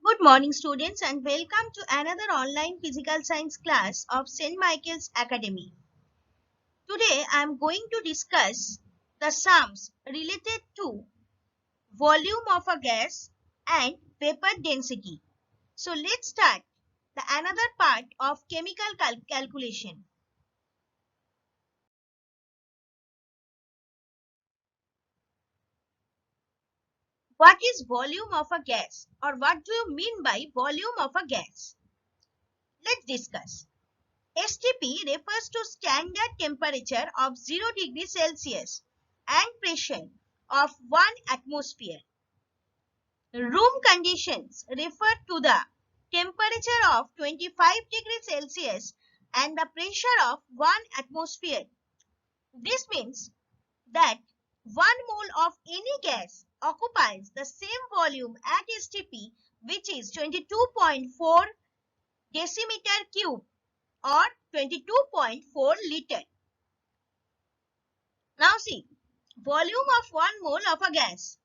Good morning students and welcome to another online physical science class of St. Michael's Academy. Today I am going to discuss the sums related to volume of a gas and vapor density. So let's start the another part of chemical calculation. What is volume of a gas or what do you mean by volume of a gas? Let's discuss. STP refers to standard temperature of 0 degrees Celsius and pressure of 1 atmosphere. Room conditions refer to the temperature of 25 degrees Celsius and the pressure of 1 atmosphere. This means that 1 mole of any gas occupies the same volume at STP, which is 22.4 decimeter cube or 22.4 liter. Now see, volume of 1 mole of a gas.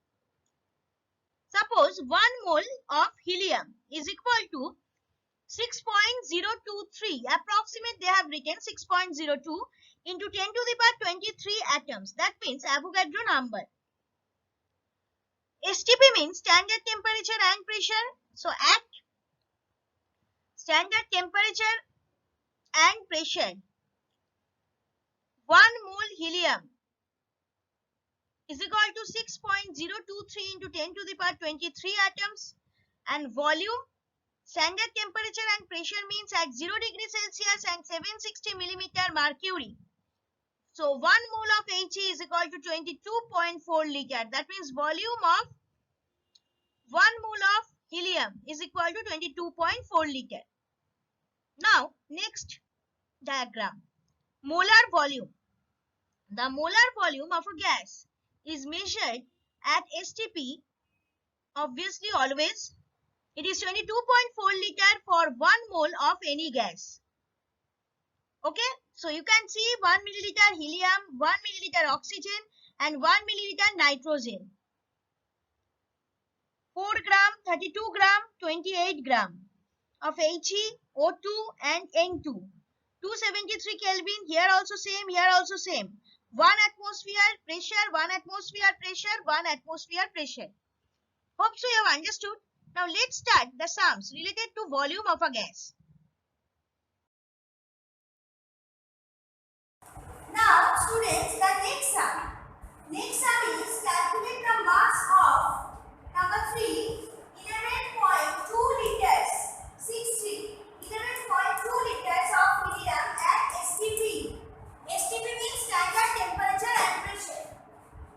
Suppose 1 mole of helium is equal to 6.023, approximate they have written 6.02 into 10 to the power 23 atoms. That means Avogadro number. STP means standard temperature and pressure. So at standard temperature and pressure, 1 mole helium is equal to 6.023 into 10 to the power 23 atoms, and volume, standard temperature and pressure means at 0 degrees Celsius and 760 millimeter mercury. So 1 mole of He is equal to 22.4 liter. That means volume of 1 mole of helium is equal to 22.4 liter. Now next diagram, molar volume. The molar volume of a gas is measured at STP. Obviously always it is 22.4 liter for 1 mole of any gas. Okay, so you can see 1 milliliter helium, 1 milliliter oxygen and 1 milliliter nitrogen. 4 gram, 32 gram, 28 gram of He, O2 and N2. 273 Kelvin, here also same, here also same. 1 atmosphere pressure, 1 atmosphere pressure, 1 atmosphere pressure. Hope so you have understood. Now let's start the sums related to volume of a gas. Now students, the next sum. Next sum is calculate the mass of number 3, 11.2 liters, 60, 11.2 liters of helium at STP. STP means standard temperature and pressure.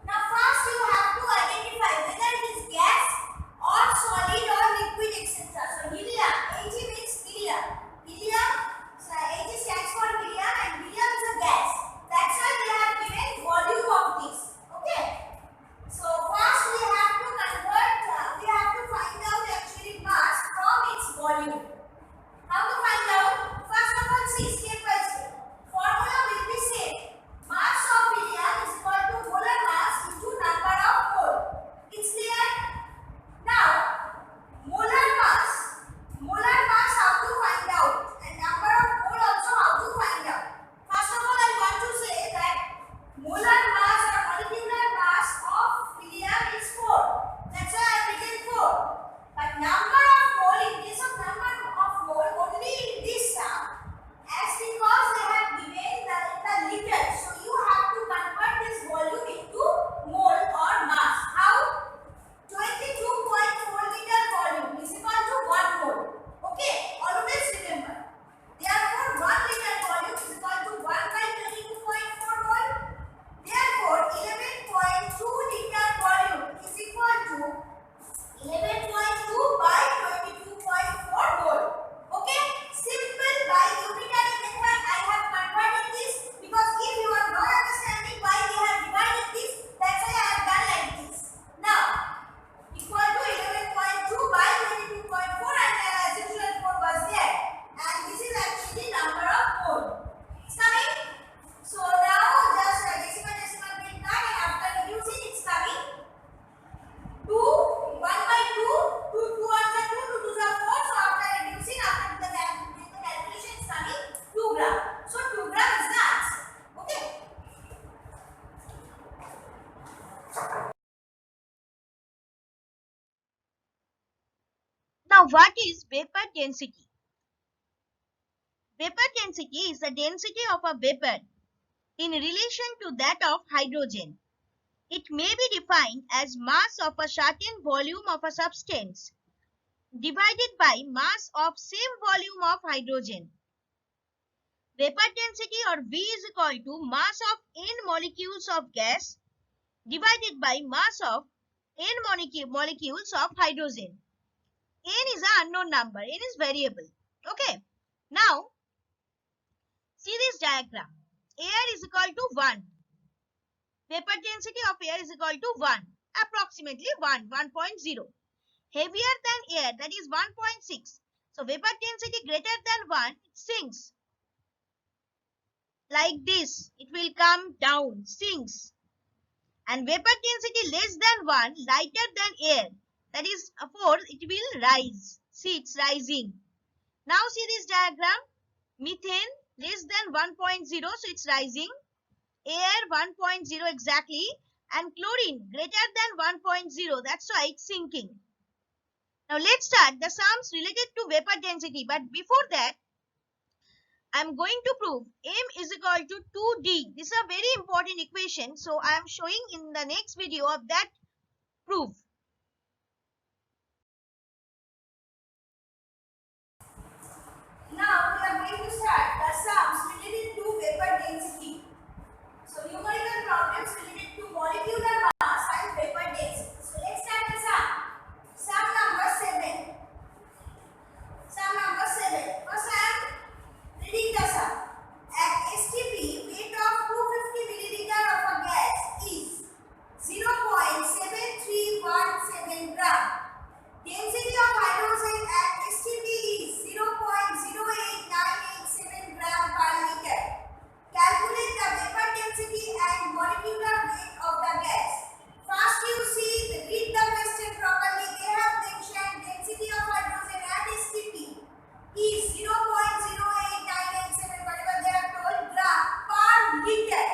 Now first you have to identify whether it is gas or solid or liquid, etc. So helium, He means helium. Helium, so He stands for helium and helium is a gas. That's why they have given volume of this. Okay. So Now, what is vapor density? Vapor density is the density of a vapor in relation to that of hydrogen. It may be defined as mass of a certain volume of a substance divided by mass of same volume of hydrogen. Vapor density, or V, is equal to mass of n molecules of gas divided by mass of n molecules of hydrogen. N is an unknown number. N is variable. Okay. Now, see this diagram. Air is equal to 1. Vapor density of air is equal to 1. Approximately 1.0. Heavier than air, that is 1.6. So, vapor density greater than 1, it sinks. Like this, it will come down, sinks. And vapor density less than 1, lighter than air, that is 4, it will rise. See, it's rising. Now see this diagram. Methane less than 1.0, so it's rising. Air 1.0 exactly. And chlorine greater than 1.0, that's why it's sinking. Now let's start the sums related to vapor density. But before that, I'm going to prove M is equal to 2D. This is a very important equation. So I am showing in the next video of that proof. Now we are going to start the sums related to vapor density. So numerical problems related to molecular mass and vapor density. So let's start the sum. Sum number 7. Sum number 7. First I am reading the sum. At STP, weight of 250 milliliter of a gas is 0.7317 gram. Density of hydrogen at STP is 0.08987 gram per liter. Calculate the vapor density and molecular weight of the gas. First you see, read the question properly. They have mentioned density of hydrogen at STP is 0.08987, whatever they have told, gram per liter.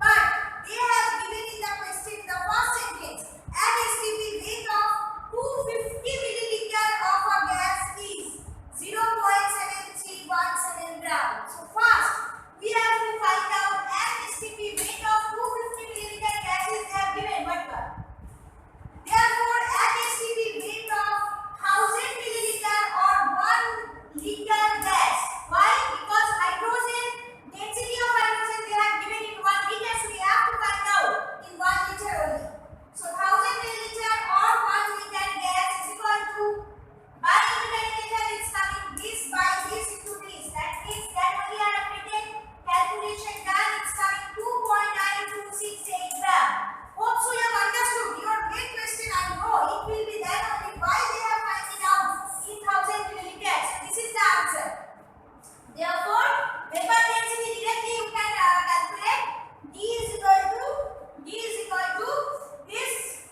But they have given in the question the first sentence, at STP weight of 250 milliliter of a gas is 0.7317 gram. So first we have to find out at STP weight of 250 milliliter gases they have given. What? Therefore, at STP weight of 1000 milliliter or 1 liter gas. Why? Because hydrogen, density of hydrogen they have given in 1 liter, so we have to find out in 1 liter only. So 1000 milliliter or 1 liter gas is equal to, by numerator it's coming this by this into this. That means that only I have written, calculation done, it's coming 2.9268 gram. Hope so you have understood. Your main question I know it will be that only why they have finding out in 1000 milliliters. So this is the answer. Therefore, vapor density directly you can calculate. D is equal to this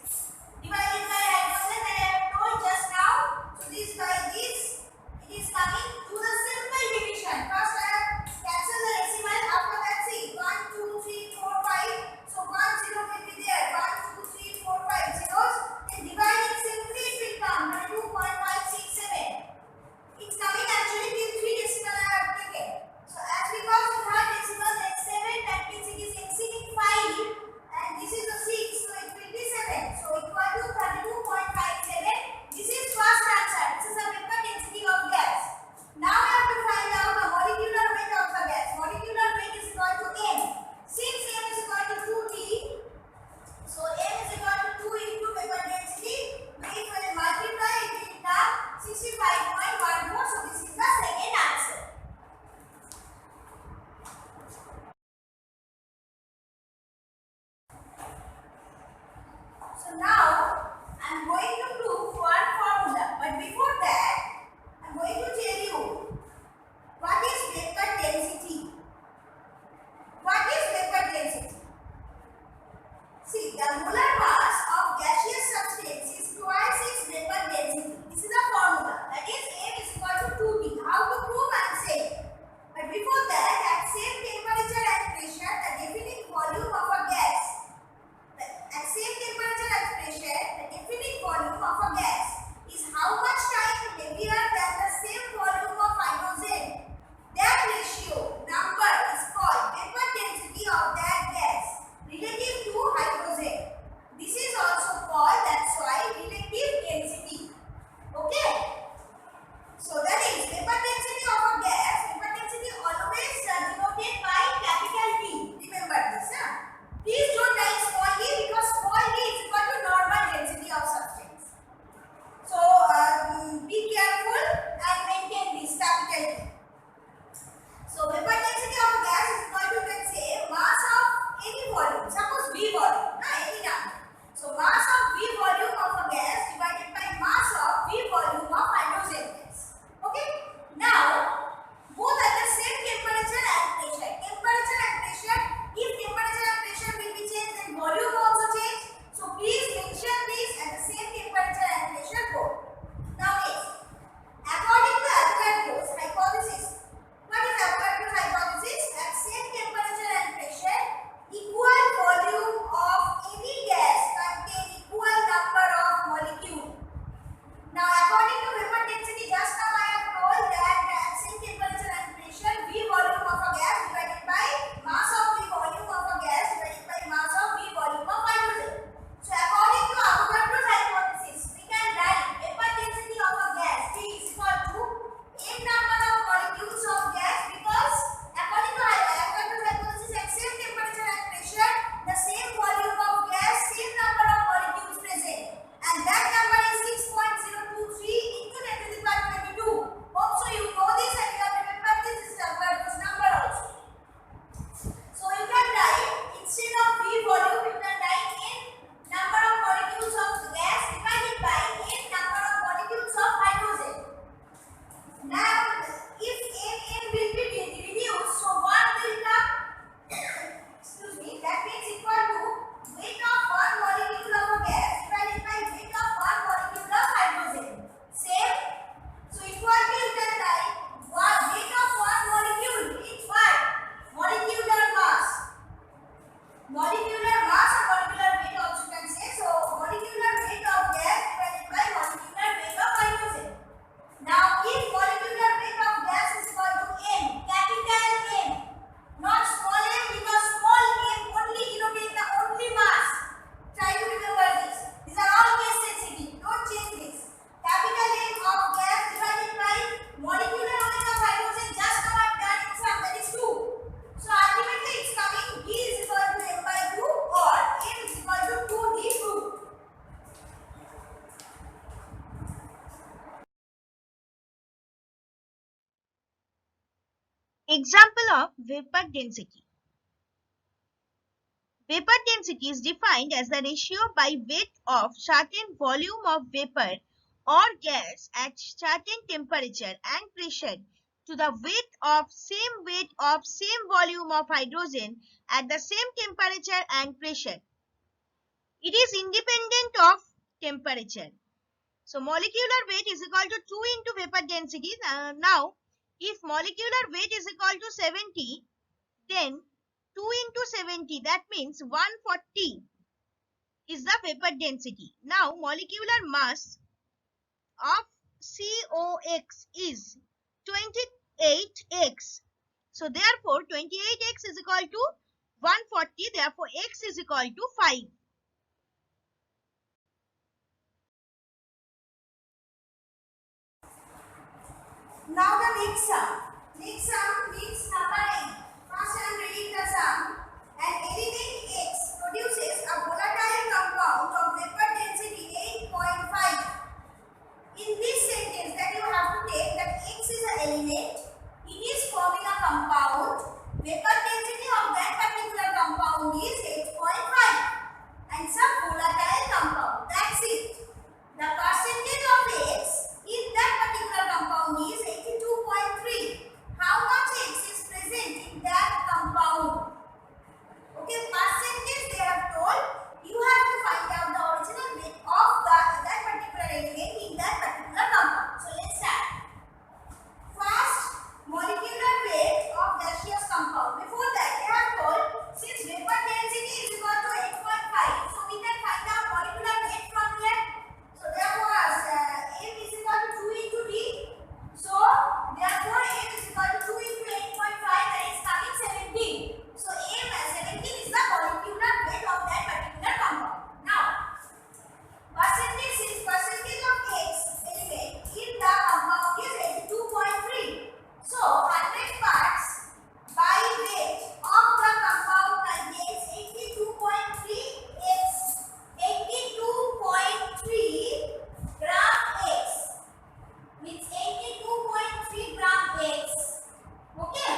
divided by hydrogen that I have told just now. So this by this, it is coming to the simple division. First I have cancel the decimal. After that see 1, 2, 3, 4, 5. So 1 0 will be there. 1, 2, 3, 4, 5 zeros. Then dividing simply it will come 22.567. It's coming actually till 3 decimal I have taken. So as we got the third decimal, that's 7. That means it is exceeding 5. And this is a 6, so it will be 7. So equal to 32.57. This is first answer. This is the vapor density of gas. Now I have to find out the molecular weight of the gas. Molecular weight is equal to M. Since M is equal to 2T, so M is equal to 2 into vapor density. Weight when I multiply it will come 65.14. So this is the second answer. So now I am going to prove one formula. But before that, I am going to tell you what is vapor density. What is vapor density? See, the molar mass of gaseous substance is twice its vapor density. This is the formula. That is M is equal to 2T. How to prove? I am saying. But before that, at same temperature and pressure, the definite volume of a gas. At same temperature and pressure, the definite volume of a gas is how much time Example of vapor density. Vapor density is defined as the ratio by weight of certain volume of vapor or gas at certain temperature and pressure to the weight of same volume of hydrogen at the same temperature and pressure. It is independent of temperature. So molecular weight is equal to 2 into vapor density. Now, if molecular weight is equal to 70, then 2 into 70, that means 140 is the vapor density. Now, molecular mass of COX is 28x. So, therefore, 28x is equal to 140. Therefore, x is equal to 5. Now the next sum. Next sum means number 8. First I am reading the sum. An element X produces a volatile compound of vapor density 8.5. In this sentence that you have to take that X is an element, it is forming a compound, vapor density of that particular compound is 8.5 and some volatile compound. That's it. The percentage of X in that particular compound is 82.3. How much X is present in that compound? Okay, percentage they have told. You have to find out the original weight of that particular element in that particular compound. So let's start. First, molecular weight of gaseous compound. Before that, they have told since vapor density is equal to 8.5, so we can find out molecular weight from here. So therefore, M is equal to 2 into D. So therefore, M is equal to 2 into 8.5, that is coming 17. So M as 17 is the molecular weight of that particular compound. Now, percentage since percentage of X element in the compound is 82.3. So 100 parts by weight of the compound contains 82.3 X. 82.3 gram X means 82.3 gram X. Okay.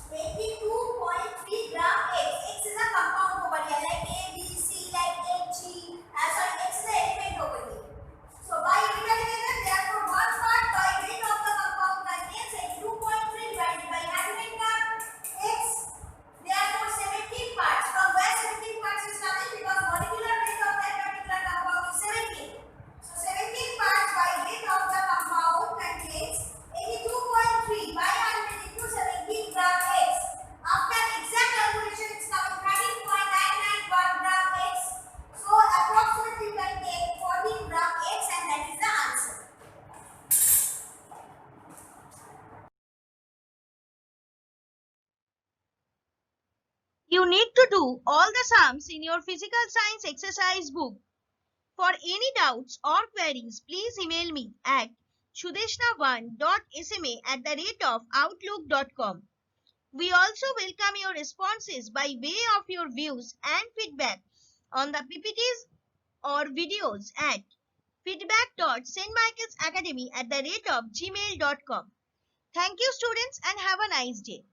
82.3 gram X. X is a compound over here like A, B, C, like H, E. Sorry, X is the element over here. So by utilization, therefore, 1 part by weight of the compound contains 82.3 divided by 100 gram X. Therefore, 17 parts. From where 17 parts is coming? Because molecular weight of that particular compound is 17. So 17 parts by weight of the compound contains 82.3 by 100 into 17 gram X. After exact calculation, it's coming 13.991 gram X. So approximately you can take 14 gram X and that is the answer. You need to do all the sums in your physical science exercise book. For any doubts or queries, please email me at shudeshna1.sma@outlook.com. We also welcome your responses by way of your views and feedback on the PPTs or videos at feedback.stmichaelsacademy@gmail.com. Thank you, students, and have a nice day.